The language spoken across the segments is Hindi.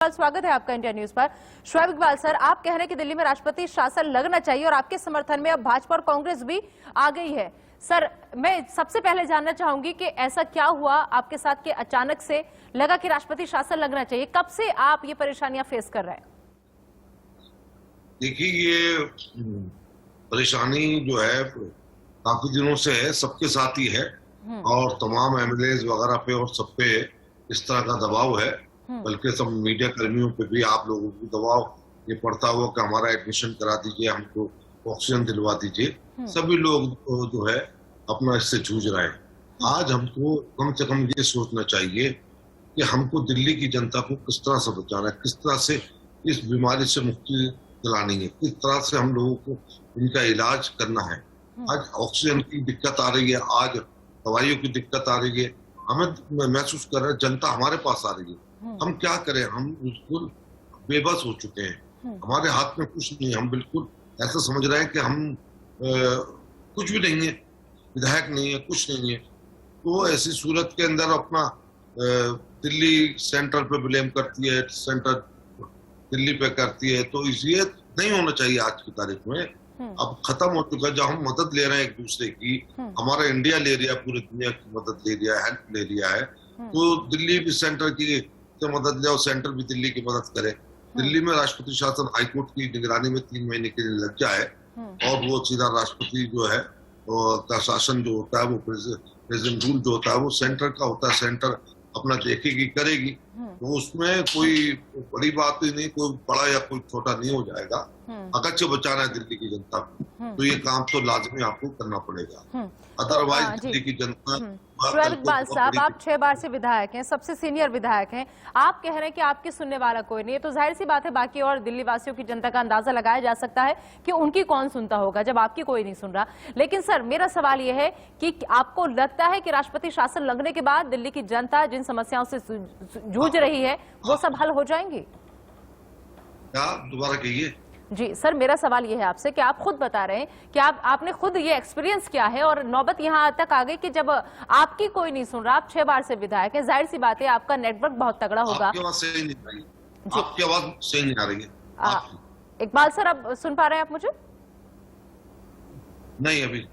स्वागत है आपका इंडिया न्यूज पर। शोएब इकबाल सर, आप कह रहे हैं कि दिल्ली में राष्ट्रपति शासन लगना चाहिए और आपके समर्थन में अब भाजपा और कांग्रेस भी आ गई है। सर, मैं सबसे पहले जानना चाहूंगी कि ऐसा क्या हुआ आपके साथ कि अचानक से लगा कि राष्ट्रपति शासन लगना चाहिए? कब से आप ये परेशानियां फेस कर रहे हैं? देखिए, ये परेशानी जो है काफी दिनों से है, सबके साथ ही है और तमाम एमएलए वगैरह पे और सब पे इस तरह का दबाव है। बल्कि सब मीडिया कर्मियों पे भी आप लोगों को दबाव ये पड़ता हुआ कि हमारा एडमिशन करा दीजिए, हमको ऑक्सीजन दिलवा दीजिए। सभी लोग जो है अपना इससे जूझ रहे हैं। आज हमको कम से कम ये सोचना चाहिए कि हमको दिल्ली की जनता को किस तरह से बचाना है, किस तरह से इस बीमारी से मुक्ति दिलानी है, किस तरह से हम लोगों को इनका इलाज करना है। आज ऑक्सीजन की दिक्कत आ रही है, आज दवाइयों की दिक्कत आ रही है, हमें महसूस कर रहे हैं जनता हमारे पास आ रही है। हम क्या करें? हम बिल्कुल बेबस हो चुके हैं, हमारे हाथ में कुछ नहीं है। हम बिल्कुल ऐसा समझ रहे हैं कि हम कुछ भी नहीं है, विधायक नहीं है, कुछ नहीं है। तो ऐसी सूरत के अंदर अपना दिल्ली सेंटर पे ब्लेम करती है, सेंटर दिल्ली पे करती है। तो इसलिए नहीं होना चाहिए आज की तारीख में। अब खत्म हो चुका है। जब हम मदद ले रहे हैं एक दूसरे की, हमारा इंडिया ले लिया, पूरी दुनिया की मदद ले लिया है, हेल्प ले लिया है, तो दिल्ली भी सेंटर की मदद ले और सेंटर भी दिल्ली की मदद करे। दिल्ली में राष्ट्रपति शासन हाईकोर्ट की निगरानी में 3 महीने के लिए लग जाए और वो सीधा राष्ट्रपति जो है का शासन जो होता है, वो प्रेसिडेंट रूल जो होता है, वो सेंटर का होता है। सेंटर अपना देखेगी, करेगी, तो उसमें कोई बड़ी बात ही नहीं, कोई बड़ा या कोई छोटा नहीं हो जाएगा। अगर से बचाना है दिल्ली की जनता को, तो ये काम तो लाजमी आपको करना पड़ेगा। अदरवाइज दिल्ली की जनता। शोएब इकबाल साहब, आप 6 बार से विधायक हैं, सबसे सीनियर विधायक हैं, आप कह रहे हैं कि आपकी सुनने वाला कोई नहीं है, तो जाहिर सी बात है बाकी और दिल्ली वासियों की जनता का अंदाजा लगाया जा सकता है कि उनकी कौन सुनता होगा जब आपकी कोई नहीं सुन रहा। लेकिन सर, मेरा सवाल यह है कि आपको लगता है कि राष्ट्रपति शासन लगने के बाद दिल्ली की जनता जिन समस्याओं से जूझ रही है वो सब हल हो जाएंगी? क्या दोबारा कहिए? जी सर, मेरा सवाल यह है आपसे कि आप खुद बता रहे हैं कि आपने खुद ये एक्सपीरियंस किया है और नौबत यहाँ तक आ गई कि जब आपकी कोई नहीं सुन रहा, आप 6 बार से विधायक है, जाहिर सी बात है आपका नेटवर्क बहुत तगड़ा होगा। आपकी आवाज सही नहीं आ रही है। आपकी आवाज सही नहीं आ रही है। इकबाल सर, अब सुन पा रहे हैं आप मुझे? नहीं, अभी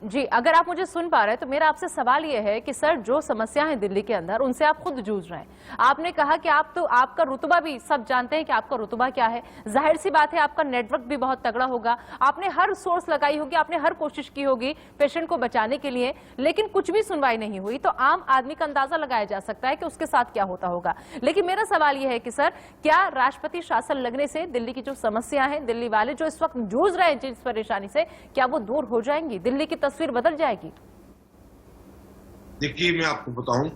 जी, अगर आप मुझे सुन पा रहे हैं तो मेरा आपसे सवाल यह है कि सर, जो समस्या है दिल्ली के अंदर उनसे आप खुद जूझ रहे हैं। आपने कहा कि आपका रुतबा भी सब जानते हैं कि आपका रुतबा क्या है। जाहिर सी बात है आपका नेटवर्क भी बहुत तगड़ा होगा, आपने हर सोर्स लगाई होगी, आपने हर कोशिश की होगी पेशेंट को बचाने के लिए, लेकिन कुछ भी सुनवाई नहीं हुई। तो आम आदमी का अंदाजा लगाया जा सकता है कि उसके साथ क्या होता होगा। लेकिन मेरा सवाल यह है कि सर, क्या राष्ट्रपति शासन लगने से दिल्ली की जो समस्या है, दिल्ली वाले जो इस वक्त जूझ रहे हैं जिस परेशानी से, क्या वो दूर हो जाएंगी? दिल्ली की तस्वीर बदल जाएगी? देखिए, मैं आपको बताऊं,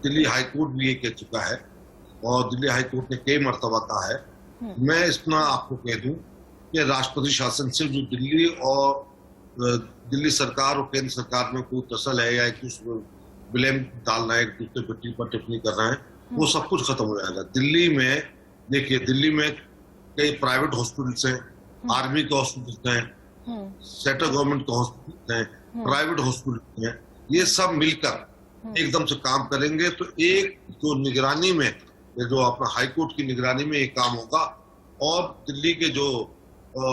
दिल्ली हाईकोर्ट भी ये कह चुका है और दिल्ली हाईकोर्ट ने कई मर्तबा कहा है। मैं इतना आपको कह दूं कि राष्ट्रपति शासन से जो दिल्ली और दिल्ली सरकार और केंद्र सरकार में कोई तसल है या एक दूसरे ब्लेम डालना है, एक दूसरे पर टिप्पणी कर रहे हैं, वो सब कुछ खत्म हो जाएगा। दिल्ली में देखिए, दिल्ली में कई प्राइवेट हॉस्पिटल्स हैं, आर्मी के हॉस्पिटल्स हैं, सेंट्रल गवर्नमेंट के हॉस्पिटल हैं, प्राइवेट हॉस्पिटल हैं, ये सब मिलकर एकदम से काम करेंगे तो एक जो निगरानी में, जो अपना हाईकोर्ट की निगरानी में एक काम होगा और दिल्ली के जो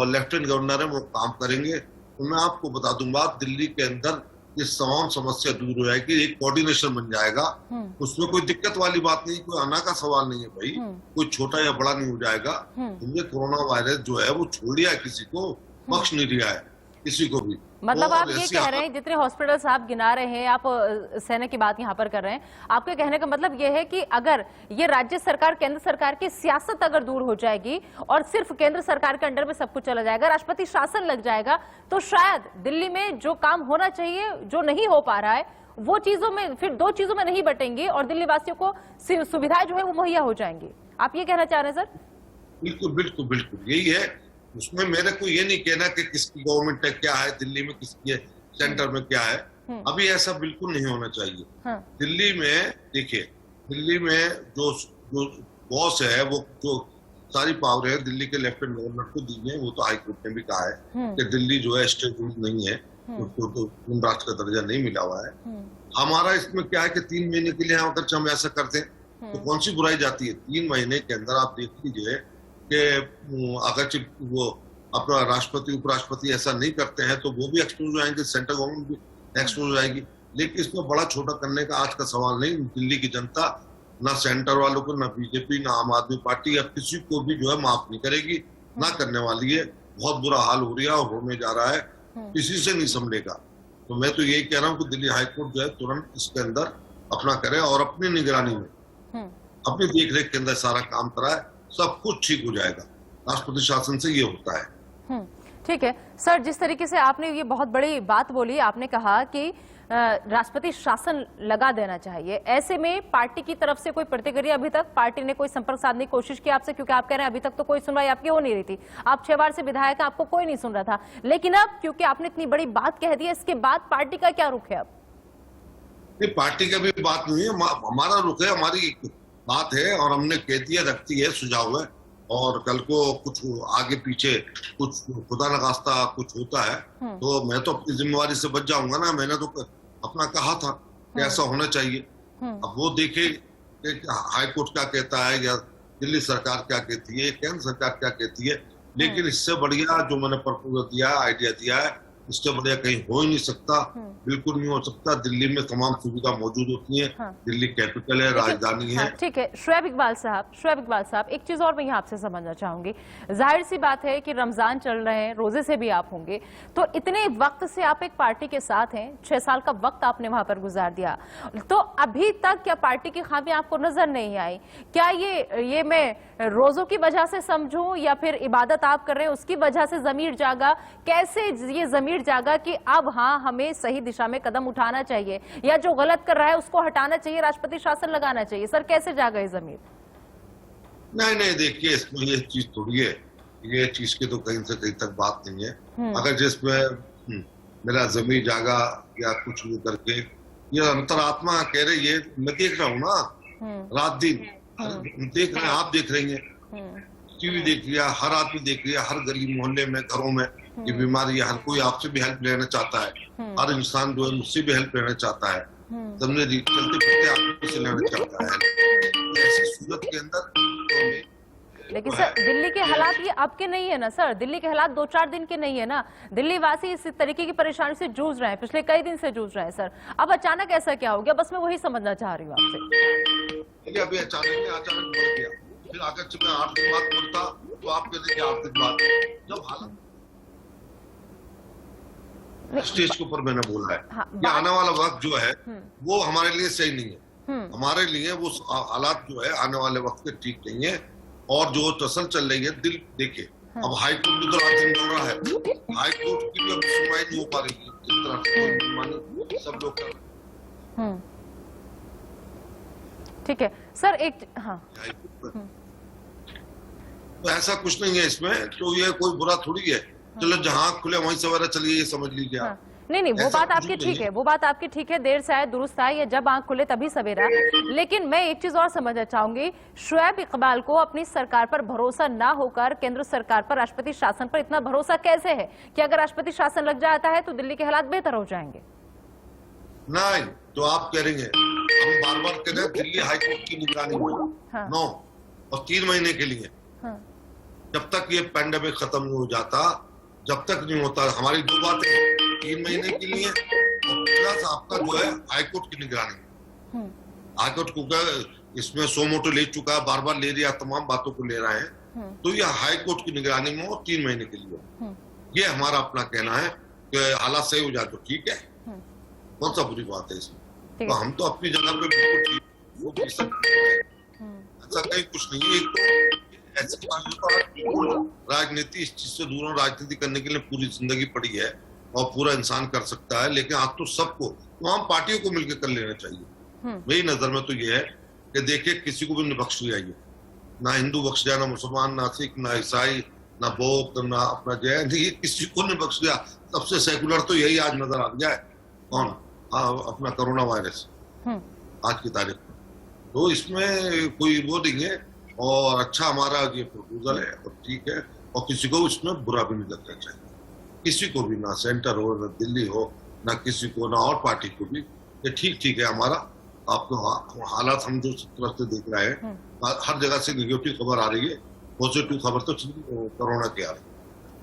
लेफ्टिनेंट गवर्नर है वो काम करेंगे। तो मैं आपको बता दूंगा, दिल्ली के अंदर ये तमाम समस्या दूर हो जाएगी, एक कोऑर्डिनेशन बन जाएगा। उसमें कोई दिक्कत वाली बात नहीं, कोई आना का सवाल नहीं है भाई, कोई छोटा या बड़ा नहीं हो जाएगा। तुमने कोरोना वायरस जो है वो छोड़ दिया है, किसी को बख्श नहीं दिया है, किसी को भी। मतलब आप ये कह रहे हैं जितने हॉस्पिटल्स आप गिना रहे हैं, आप सेना की बात यहाँ पर कर रहे हैं, आपके कहने का मतलब ये है कि अगर ये राज्य सरकार केंद्र सरकार की सियासत अगर दूर हो जाएगी और सिर्फ केंद्र सरकार के अंडर में सब कुछ चला जाएगा, राष्ट्रपति शासन लग जाएगा, तो शायद दिल्ली में जो काम होना चाहिए, जो नहीं हो पा रहा है, वो चीजों में फिर 2 चीजों में नहीं बटेंगे और दिल्ली वासियों को सुविधाएं जो है वो मुहैया हो जाएंगी। आप ये कहना चाह रहे हैं सर? बिल्कुल बिल्कुल बिल्कुल यही है। उसमें मेरे को ये नहीं कहना कि किसकी गवर्नमेंट है, क्या है दिल्ली में, किसकी है सेंटर में क्या है। अभी ऐसा बिल्कुल नहीं होना चाहिए। दिल्ली में देखिए, दिल्ली में जो बॉस है, वो जो सारी पावर है दिल्ली के लेफ्टिनेंट गवर्नर को दी है। वो तो हाईकोर्ट ने भी कहा है कि दिल्ली जो है स्टेट रूल नहीं है, तो पूर्ण राष्ट्र का दर्जा नहीं मिला हुआ है। हमारा इसमें क्या है कि 3 महीने के लिए अगर हम ऐसा करते हैं तो कौन सी बुराई जाती है। 3 महीने के अंदर आप देख लीजिए कि अगर वो अपना राष्ट्रपति उपराष्ट्रपति ऐसा नहीं करते हैं तो वो भी एक्सपोज हो जाएंगे, सेंट्रल गवर्नमेंट भी एक्सपोज हो जाएगी। लेकिन इसमें बड़ा छोटा करने का आज का सवाल नहीं। दिल्ली की जनता ना सेंटर वालों को, ना बीजेपी, ना आम आदमी पार्टी या किसी को भी जो है माफ नहीं करेगी, ना करने वाली है। बहुत बुरा हाल हो रहा है और होने जा रहा है, किसी से नहीं संभलेगा। तो मैं तो यही कह रहा हूँ कि दिल्ली हाईकोर्ट जो है तुरंत इसके अंदर अपना करे और अपनी निगरानी में, अपनी देखरेख के अंदर सारा काम कराए, सब कुछ ठीक हो जाएगा। राष्ट्रपति शासन से ये होता है। ठीक है सर, जिस तरीके से आपने ये बहुत बड़ी बात बोली, आपने कहा कि राष्ट्रपति शासन लगा देना चाहिए। ऐसे में पार्टी की तरफ से कोई प्रतिक्रिया अभी तक पार्टी ने कोई संपर्क साधने की कोशिश की आपसे? क्योंकि आप कह रहे हैं अभी तक तो कोई सुनवाई आपकी हो नहीं रही थी, आप 6 बार से विधायक हैं, आपको कोई नहीं सुन रहा था। लेकिन अब क्योंकि आपने इतनी बड़ी बात कह दी है, इसके बाद पार्टी का क्या रुख है? अब ये पार्टी का भी बात नहीं है, हमारा रुख है, हमारी बात है और हमने कह दिया, रखती है, सुझाव है। और कल को कुछ आगे पीछे कुछ खुदा न खास्ता कुछ होता है तो मैं तो अपनी जिम्मेवारी से बच जाऊंगा ना। मैंने तो अपना कहा था कि ऐसा होना चाहिए। अब वो देखे हाई कोर्ट क्या कहता है या दिल्ली सरकार क्या कहती है, केंद्र सरकार क्या कहती है। लेकिन इससे बढ़िया जो मैंने प्रपोजल दिया है, आइडिया दिया है, इससे बढ़िया कहीं हो ही नहीं सकता, बिल्कुल नहीं हो सकता। दिल्ली में तमाम सुविधा मौजूद होती है। दिल्ली कैपिटल है, राजधानी है। ठीक है शुएब इकबाल साहब, एक चीज और मैं यहाँ आपसे समझना चाहूंगी। जाहिर सी बात है कि रमजान चल रहे हैं, रोजे से भी आप होंगे, तो इतने वक्त से आप एक पार्टी के साथ हैं, 6 साल का वक्त आपने वहां पर गुजार दिया, तो अभी तक क्या पार्टी की खामी आपको नजर नहीं आई? क्या ये मैं रोजों की वजह से समझूं या फिर इबादत आप कर रहे हैं उसकी वजह से जमीर जागा? कैसे ये जमीर जागा कि अब हाँ हमें सही दिशा में कदम उठाना चाहिए या जो गलत कर रहा है उसको हटाना चाहिए, राष्ट्रपति शासन लगाना चाहिए? सर कैसे जागा ये जमीर? नहीं, देखिए इसमें ये चीज थोड़ी है, ये चीज की तो कहीं से कहीं तक बात नहीं है। अगर जिसमें मेरा जमीर जागा या कुछ भी करके ये अंतरात्मा कह रही है, मैं देख रहा हूँ ना रात दिन, देख रहे हैं, आप देख रही हैं, टीवी देख लिया, हर आदमी देख लिया, हर गली मोहल्ले में, घरों में ये बीमारी है। हर कोई आपसे भी हेल्प लेना चाहता है, हर इंसान जो है मुझसे भी हेल्प लेना चाहता है, सबने चलते फिरते आदमी से लेना चाहता है। ऐसी सूरत के अंदर लेकिन सर दिल्ली के हालात ये अब के नहीं है ना सर, दिल्ली के हालात 2-4 दिन के नहीं है ना। दिल्ली वासी इस तरीके की परेशानी से जूझ रहे हैं, पिछले कई दिन से जूझ रहे हैं सर। अब अचानक ऐसा क्या हो गया? बस मैं वही समझना चाह रही हूँ आपसे। अभी अचानक बढ़ गया, फिर अगर मैं 8 दिन बाद बोलता तो आप कहते कि 8 दिन बाद, जब हालत स्टेज के ऊपर मैंने बोला है कि आने वाला वक्त जो है वो हमारे लिए सही नहीं है। हमारे लिए वो हालात जो है आने वाले वक्त के ठीक नहीं है। और जो टसल चल रही है, दिल देखिए, अब हाई कोर्ट भी तो रात दिन बोल रहा है, हाई कोर्ट की भी अब सुनवाई नहीं हो पा रही है, जिस तरह से सब लोग कर रहे हैं। ठीक है सर, एक तो ऐसा कुछ नहीं है इसमें, तो ये कोई बुरा थोड़ी है। चलो जहां खुले वहीं सवेरा चलिए, ये समझ लीजिए आप। नहीं, वो बात आपकी ठीक है, वो बात आपकी ठीक है, देर से आए दुरुस्त आए, या जब आंख खुले तभी सवेरा। लेकिन मैं एक चीज और समझना चाहूंगी, शुएब इकबाल को अपनी सरकार पर भरोसा ना होकर केंद्र सरकार पर, राष्ट्रपति शासन पर इतना भरोसा कैसे है कि अगर राष्ट्रपति शासन लग जाता है तो दिल्ली के हालात बेहतर हो जाएंगे? नहीं, तो आप कह रही हैं, हम बार बार कह रहे हैं दिल्ली हाईकोर्ट की निगरानी में 9 और 3 महीने के लिए, जब तक ये पैंडेमिक खत्म नहीं हो जाता, जब तक नहीं होता, हमारी 2 बातें, 3 महीने के लिए और प्लस आपका जो है हाईकोर्ट की निगरानी। हाईकोर्ट को इसमें सो मोटो ले चुका है, बार बार ले रहा, तमाम बातों को ले रहा है, तो ये हाईकोर्ट की निगरानी में हो 3 महीने के लिए। ये हमारा अपना कहना है कि हालात सही हो जाए तो ठीक है, कौन सा बुरी बात है इसमें। तो हम तो अपनी जगह पे बिल्कुल ठीक, वो भी सकते हैं, ऐसा कहीं कुछ नहीं है। तो ऐसी राजनीति, इस चीज से दूर, राजनीति करने के लिए पूरी जिंदगी पड़ी है और पूरा इंसान कर सकता है, लेकिन आज तो सबको, तमाम पार्टियों को मिलकर कर लेना चाहिए। मेरी नजर में तो ये है कि देखिए, किसी को भी नहीं बख्श दिया, ना हिंदू बख्श दिया, ना मुसलमान, ना सिख, ना ईसाई, ना बौद्ध, ना अपना जैन, ये किसी को नहीं बख्श दिया। सबसे सेकुलर तो यही आज नजर आ गया है, कौन? अपना कोरोना वायरस आज की तारीख में। तो इसमें कोई वो नहीं है, और अच्छा हमारा ये प्रपोजल है और ठीक है, और किसी को इसमें बुरा भी नहीं लगना चाहिए। किसी को भी, ना सेंटर हो, ना दिल्ली हो, ना किसी को, ना और पार्टी को भी, ये ठीक है हमारा। आपको हालात हम जो तरह से देख रहे हैं, हर जगह से निगेटिव खबर आ रही है, पॉजिटिव खबर तो कोरोना की आ रही है।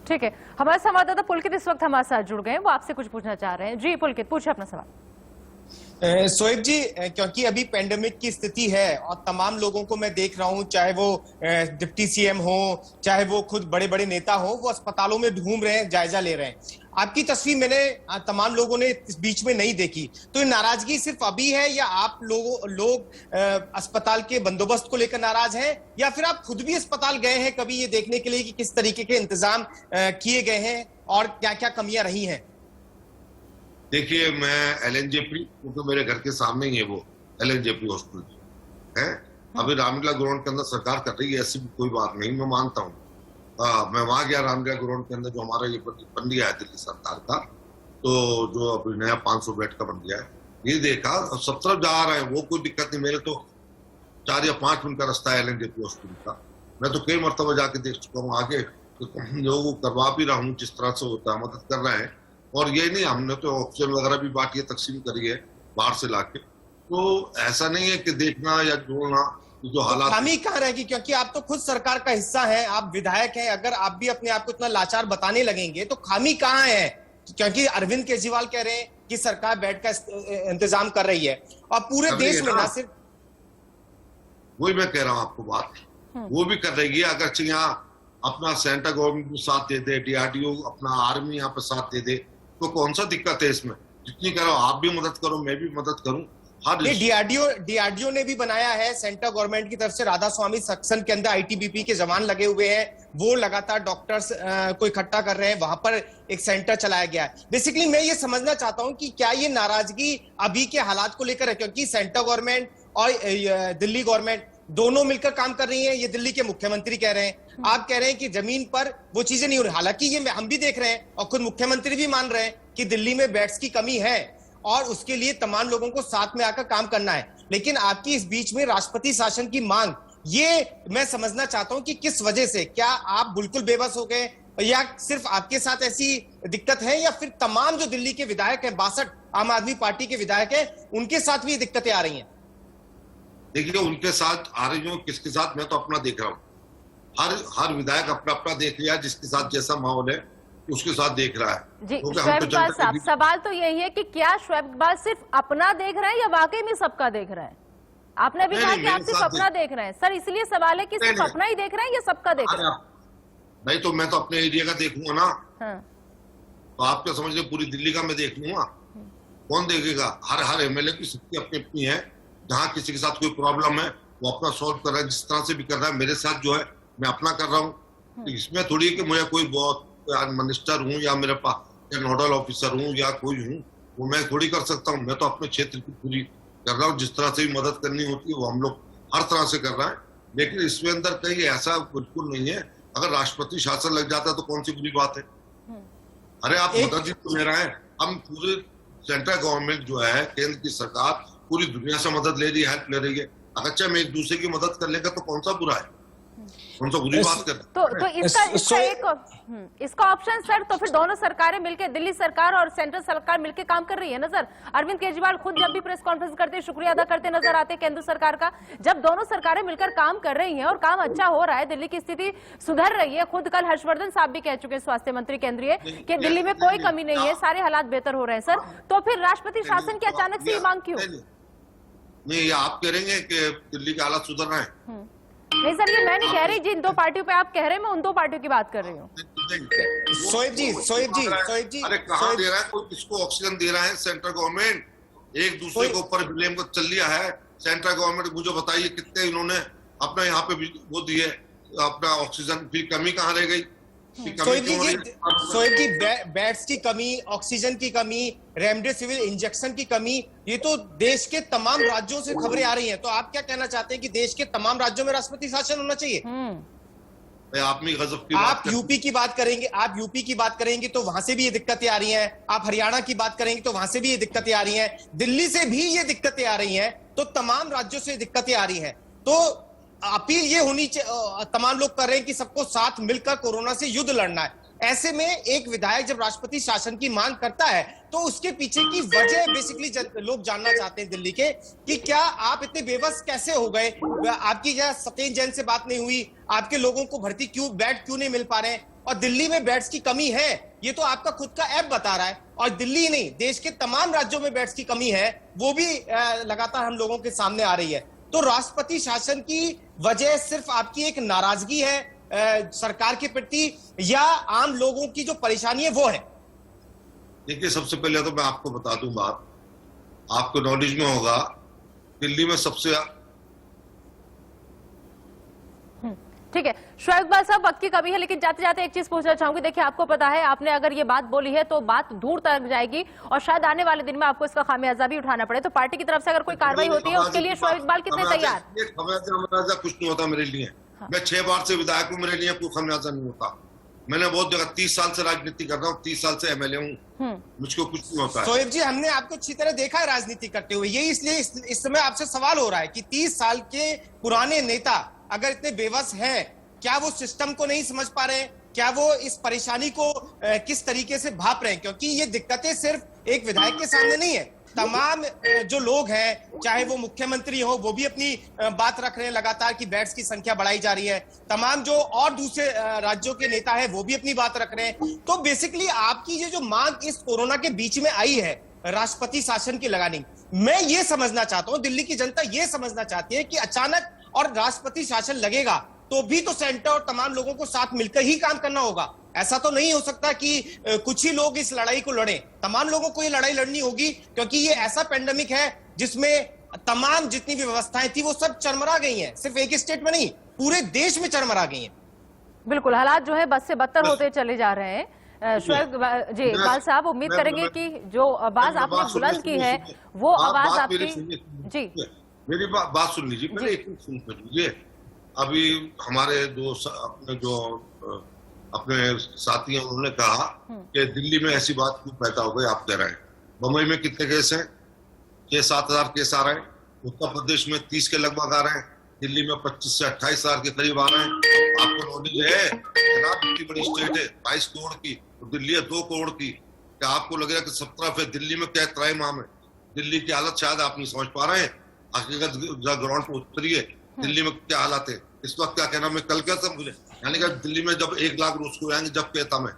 ठीक है, हमारे संवाददाता पुलकित इस वक्त हमारे साथ जुड़ गए हैं, वो आपसे कुछ पूछना चाह रहे हैं। जी पुलकित, पूछे अपना सवाल। सोएब जी, क्योंकि अभी पेंडेमिक की स्थिति है और तमाम लोगों को मैं देख रहा हूं, चाहे वो डिप्टी सीएम हो, चाहे वो खुद बड़े बड़े नेता हो, वो अस्पतालों में घूम रहे हैं, जायजा ले रहे हैं। आपकी तस्वीर मैंने तमाम लोगों ने इस बीच में नहीं देखी, तो ये नाराजगी सिर्फ अभी है या आप लोग अस्पताल के बंदोबस्त को लेकर नाराज हैं, या फिर आप खुद भी अस्पताल गए हैं कभी ये देखने के लिए कि किस तरीके के इंतजाम किए गए हैं और क्या क्या कमियां रही हैं? देखिए, मैं एलएनजेपी, क्योंकि मेरे घर के सामने ही है वो एलएनजेपी हॉस्पिटल है, अभी रामलीला ग्राउंड के अंदर सरकार कर रही है, ऐसी कोई बात नहीं, मैं मानता हूँ। मैं वहां गया रामलीला ग्राउंड के अंदर, जो हमारा ये बन गया है दिल्ली सरकार का, तो जो अभी नया 500 बेड का बन गया है, ये देखा, सब तरफ जा रहे हैं, वो कोई दिक्कत नहीं। मेरे तो 4 या 5 मिनट का रास्ता है एलएनजेपी हॉस्पिटल का, मैं तो कई मरतबा जाके देख चुका हूँ आगे, तो लोगों को करवा भी रहा हूँ, जिस तरह से होता है मदद कर रहे हैं। और ये नहीं, हमने तो ऑक्सीजन वगैरह भी बांटी है, तकसीम करी है बाहर से लाके, तो ऐसा नहीं है कि देखना या जोड़ना जो हालात। खामी कहाँ रहेगी, क्योंकि आप तो खुद सरकार का हिस्सा हैं, आप विधायक हैं, अगर आप भी अपने आप को इतना लाचार बताने लगेंगे तो खामी कहाँ है? क्योंकि अरविंद केजरीवाल कह रहे हैं कि सरकार बेड का इंतजाम कर रही है और पूरे देश में, ना सिर्फ वही मैं कह रहा हूँ आपको बात, वो भी कर रही है। अगर यहाँ अपना सेंट्रल गवर्नमेंट को साथ दे दे, डीआरडीओ अपना आर्मी यहाँ पे साथ दे दे, तो कौन सा दिक्कत है इसमें? जितनी करो आप भी मदद करो, मैं भी मदद करूं। डीआरडीओ ने भी बनाया है सेंट्रल गवर्नमेंट की तरफ से, राधा स्वामी सेक्शन के अंदर आईटीबीपी के जवान लगे हुए हैं, वो लगातार डॉक्टर्स को इकट्ठा कर रहे हैं, वहां पर एक सेंटर चलाया गया है। बेसिकली मैं ये समझना चाहता हूं कि क्या ये नाराजगी अभी के हालात को लेकर है, क्योंकि सेंट्रल गवर्नमेंट और दिल्ली गवर्नमेंट दोनों मिलकर काम कर रही है, ये दिल्ली के मुख्यमंत्री कह रहे हैं, आप कह रहे हैं कि जमीन पर वो चीजें नहीं हो रही। हालांकि ये हम भी देख रहे हैं और खुद मुख्यमंत्री भी मान रहे हैं कि दिल्ली में बेड्स की कमी है और उसके लिए तमाम लोगों को साथ में आकर काम करना है, लेकिन आपकी इस बीच में राष्ट्रपति शासन की मांग, ये मैं समझना चाहता हूं कि किस वजह से, क्या आप बिल्कुल बेबस हो गए या सिर्फ आपके साथ ऐसी दिक्कत है, या फिर तमाम जो दिल्ली के विधायक हैं, 62 आम आदमी पार्टी के विधायक हैं, उनके साथ भी दिक्कतें आ रही हैं? देखिए, उनके साथ आ रही हूँ, किसके साथ, मैं तो अपना देख रहा हूँ। हर विधायक अपना अपना देख लिया, जिसके साथ जैसा माहौल है उसके साथ देख रहा है। जी शोएब इकबाल साहब, सवाल तो यही है कि क्या शोएब इकबाल सिर्फ अपना देख रहे हैं या वाकई में सबका देख रहे हैं? आपने भी कहा कि आप सिर्फ अपना देख रहे हैं सर, इसलिए सवाल है कि सिर्फ अपना ही देख रहे हैं या सबका देख रहे हैं? नहीं तो मैं तो अपने एरिया का देखूंगा ना। तो आप क्या समझ रहे, पूरी दिल्ली का मैं देख लूंगा? कौन देखेगा? हर एमएलए की सबकी अपनी अपनी है, जहाँ किसी के साथ कोई प्रॉब्लम है वो अपना सॉल्व कर रहा है, जिस तरह से भी कर रहा है। मेरे साथ जो है मैं अपना कर रहा हूँ, इसमें थोड़ी कि मुझे कोई बहुत मिनिस्टर हूँ या मेरे पास नोडल ऑफिसर हूँ या कोई हूँ, वो मैं थोड़ी कर सकता हूँ। मैं तो अपने क्षेत्र की पूरी कर रहा हूँ, जिस तरह से भी मदद करनी होती है वो हम लोग हर तरह से कर रहे हैं। लेकिन इसमें अंदर कहीं ऐसा बिल्कुल नहीं है, अगर राष्ट्रपति शासन लग जाता है तो कौन सी बुरी बात है? अरे आप मदद ही तो ले रहे हैं, हम पूरे सेंट्रल गवर्नमेंट जो है, केंद्र की सरकार पूरी दुनिया से मदद ले रही है, हेल्प ले रही है। अगर अच्छा मैं एक दूसरे की मदद कर लेगा तो कौन सा बुरा है, कौन सा बुरी बात कर? तो इसका ऑप्शन सर, तो फिर दोनों सरकारें मिलकर, दिल्ली सरकार और सेंट्रल सरकार मिलकर काम कर रही है ना सर। अरविंद केजरीवाल खुद जब भी प्रेस कॉन्फ्रेंस करते हैं शुक्रिया अदा करते नजर आते केंद्र सरकार का। जब दोनों सरकारें मिलकर काम कर रही हैं और काम अच्छा हो रहा है, दिल्ली की स्थिति सुधर रही है, खुद कल हर्षवर्धन साहब भी कह चुके हैं, स्वास्थ्य मंत्री केंद्रीय, कि दिल्ली में कोई कमी नहीं है, सारे हालात बेहतर हो रहे हैं सर, तो फिर राष्ट्रपति शासन की अचानक से ये मांग क्यों? नहीं, आप करेंगे कि दिल्ली के हालात सुधर रहे हैं? नहीं सर, ये मैं नहीं कह रही, जिन दो पार्टियों पे आप कह रहे हैं मैं उन दो पार्टियों की बात कर रही हूँ। सोएब जी अरे कहाँ दे रहा है कोई, किसको ऑक्सीजन दे रहा है? सेंट्रल गवर्नमेंट एक दूसरे के ऊपर ब्लेम को चल लिया है। सेंट्रल गवर्नमेंट मुझे बताइए कितने इन्होंने अपना यहाँ पे वो दिए अपना ऑक्सीजन, फिर कमी कहाँ रह गई? सोएब जी, बेड्स की कमी, ऑक्सीजन की कमी, रेमडेसिविर इंजेक्शन की कमी, ये तो देश के तमाम राज्यों से खबरें आ रही हैं। तो आप क्या कहना चाहते हैं कि देश के तमाम राज्यों में राष्ट्रपति शासन होना चाहिए? आप यूपी की बात करेंगे, आप यूपी की बात करेंगे तो वहां से भी ये दिक्कतें आ रही हैं, आप हरियाणा की बात करेंगे तो वहां से भी ये दिक्कतें आ रही हैं, दिल्ली से भी ये दिक्कतें आ रही हैं, तो तमाम राज्यों से दिक्कतें आ रही हैं। तो अपील ये होनी चाहिए, तमाम लोग कर रहे हैं कि सबको साथ मिलकर कोरोना से युद्ध लड़ना है। ऐसे में एक विधायक जब राष्ट्रपति शासन की मांग करता है तो उसके पीछे की वजह बेसिकली लोग जानना चाहते हैं दिल्ली के, कि क्या आप इतने बेबस कैसे हो गए, आपकी क्या सत्येंद्र जैन से बात नहीं हुई, आपके लोगों को भर्ती बेड क्यों नहीं मिल पा रहे हैं, और दिल्ली में बेड्स की कमी है ये तो आपका खुद का ऐप बता रहा है, और दिल्ली नहीं देश के तमाम राज्यों में बेड्स की कमी है वो भी लगातार हम लोगों के सामने आ रही है। तो राष्ट्रपति शासन की वजह सिर्फ आपकी एक नाराजगी है सरकार के प्रति, या आम लोगों की जो परेशानी है वो है? देखिए, सबसे पहले तो मैं आपको बता दूं बात, आपको नॉलेज में होगा, दिल्ली में सबसे ठीक है शोएब इकबाल साहब, वक्त की कमी है लेकिन जाते जाते एक चीज पूछना चाहूंगी। देखिए, आपको पता है आपने अगर ये बात बोली है तो बात दूर तक जाएगी और शायद आने वाले दिन में आपको इसका खामियाजा भी उठाना पड़े। तो पार्टी की तरफ से अगर कोई कार्रवाई होती है उसके लिए शोएब इकबाल कितने तैयार? खामियाजा कुछ नहीं होता मेरे लिए। मैं 6 बार से विधायक हूँ, मेरे लिए कोई खामियाजा नहीं होता। मैंने बहुत जगह 30 साल से राजनीति कर रहा हूँ, 30 साल से एमएलए हूँ, मुझको कुछ नहीं होता। शोएब जी, हमने आपको अच्छी तरह देखा है राजनीति करते हुए, यही इसलिए इस समय आपसे सवाल हो रहा है कि 30 साल के पुराने नेता अगर इतने बेबस हैं, क्या वो सिस्टम को नहीं समझ पा रहे हैं, क्या वो इस परेशानी को किस तरीके से भाप रहे हैं? क्योंकि ये दिक्कतें सिर्फ एक विधायक के सामने नहीं है, तमाम जो लोग हैं, चाहे वो मुख्यमंत्री हो, वो भी अपनी बात रख रहे हैं लगातार कि बेड्स की संख्या बढ़ाई जा रही है, तमाम जो और दूसरे राज्यों के नेता है वो भी अपनी बात रख रहे हैं। तो बेसिकली आपकी ये जो मांग इस कोरोना के बीच में आई है राष्ट्रपति शासन की लगानी, मैं ये समझना चाहता हूं, दिल्ली की जनता ये समझना चाहती है कि अचानक और राष्ट्रपति शासन लगेगा तो भी तो सेंटर और तमाम लोगों को साथ मिलकर ही काम करना होगा। ऐसा तो नहीं हो सकता कि कुछ ही लोग इस लड़ाई को लड़ें, तमाम लोगों को ये लड़ाई लड़नी होगी, क्योंकि ये ऐसा पेंडेमिक है जिसमें तमाम जितनी भी व्यवस्थाएं थी वो सब चरमरा गई हैं, सिर्फ एक स्टेट में नहीं पूरे देश में चरमरा गई हैं। बिल्कुल, हालात जो है बद से बदतर होते चले जा रहे हैं। शोएब जी इकबाल साहब, उम्मीद करेंगे कि जो आवाज आपने बुलंद की है वो आवाज आपकी जी मेरी बात सुन लीजिए, पहले एक सुन लीजिए। अभी हमारे अपने साथी हैं, उन्होंने कहा कि दिल्ली में ऐसी बात क्यों पैदा हो गई, आप कह रहे हैं। बम्बई में कितने केस हैं? 6-7 हजार केस आ रहे हैं। उत्तर प्रदेश में 30 के लगभग आ रहे हैं। दिल्ली में 25 से 28 हजार के करीब आ रहे हैं। आपको नॉलेज है जनाब, इतनी बड़ी स्टेट है 22 करोड़ की, तो दिल्ली है 2 करोड़ की। क्या आपको लगेगा कि 17 है? दिल्ली में क्या क्राइम आम है? दिल्ली की हालत शायद आप नहीं समझ पा रहे हैं। हकीकत ग्राउंड पर उतरिए, दिल्ली में क्या हालात है इस वक्त। क्या कहना, मैं कल कहता मुझे, यानी कि दिल्ली में जब 1 लाख रोज को आएंगे जब कहता मैं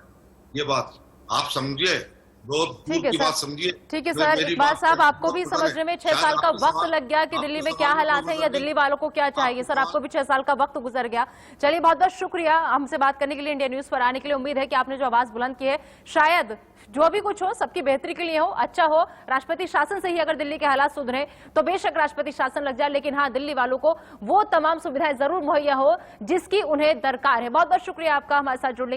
ये बात, आप समझिए, ठीक है की बात समझिए। ठीक है सर, इकबाल साहब आपको भी समझने में 6 साल का वक्त लग गया कि दिल्ली में क्या हालात है या दिल्ली वालों को क्या चाहिए। सर, आपको भी 6 साल का वक्त गुजर गया। चलिए, बहुत बहुत शुक्रिया हमसे बात करने के लिए, इंडिया न्यूज पर आने के लिए। उम्मीद है कि आपने जो आवाज बुलंद की है शायद जो भी कुछ हो सबकी बेहतरी के लिए हो, अच्छा हो। राष्ट्रपति शासन से ही अगर दिल्ली के हालात सुधरे तो बेशक राष्ट्रपति शासन लग जाए, लेकिन हाँ, दिल्ली वालों को वो तमाम सुविधाएं जरूर मुहैया हो जिसकी उन्हें दरकार है। बहुत बहुत शुक्रिया आपका हमारे साथ जुड़ने